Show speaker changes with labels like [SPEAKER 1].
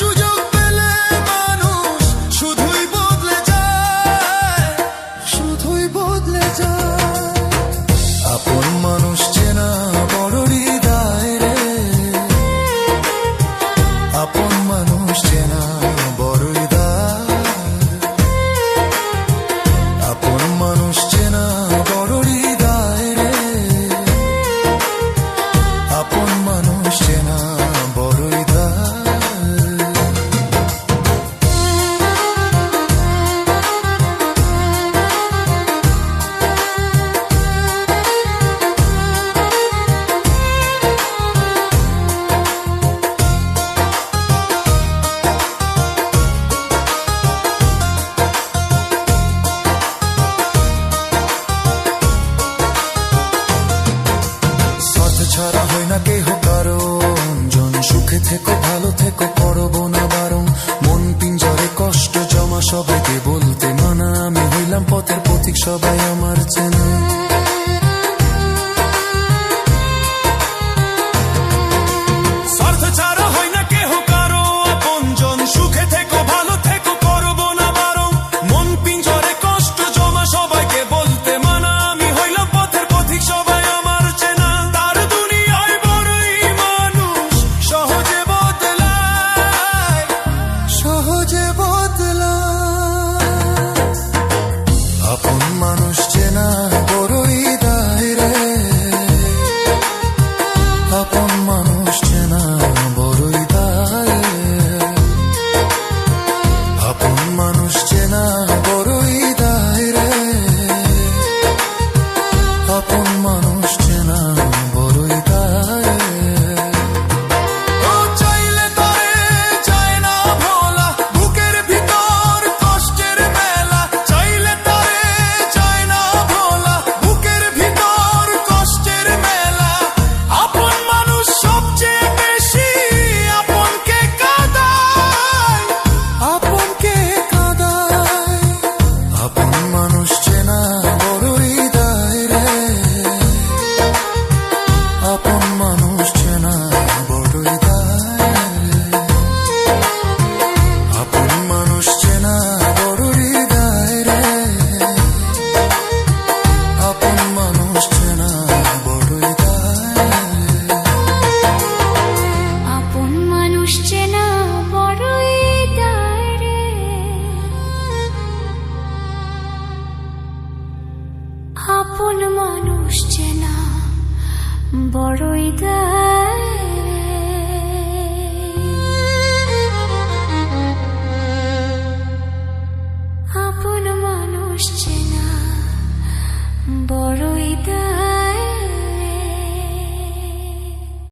[SPEAKER 1] সুযোগ পেলে মানুষ শুধুই বদলে যায়, শুধুই বদলে যায়। আপন মানুষ চেনা বড় হৃদয় রে, আপন মানুষ চেনা বড় হৃদয়, আপন মানুষ চেনা বড় হৃদয় রে, আপন মানুষ চেনা বড় হৃদয়। ছাড়া হয় না কেহ কারণ, জন সুখে থেকো ভালো থেকো করবো না বারণ। মন পিঞ্জরে কষ্ট জমা সবাইকে বলতে মানা, আমি হইলাম পথের পথিক সবাই আমার চেনা। স্বার্থ ছাড়া হয় না কেহ কারো আপন, জন সুখে থেকো ভালো থেকো করবো না বারণ। মন পিঞ্জরে কষ্ট জমা সবাইকে বলতে মানা, আমি হইলাম পথের পথিক সবাই আমার চেনা। আপন মানুষ চেনা বড় হৃদয় রে, আপন মানুষ চেনা বড় হৃদয়, আপন মানুষ চেনা বড় হৃদয় রে, আপন মানুষ চেনা বড় হৃদয়।
[SPEAKER 2] আপন মানুষ চেনা বড় হৃদয়।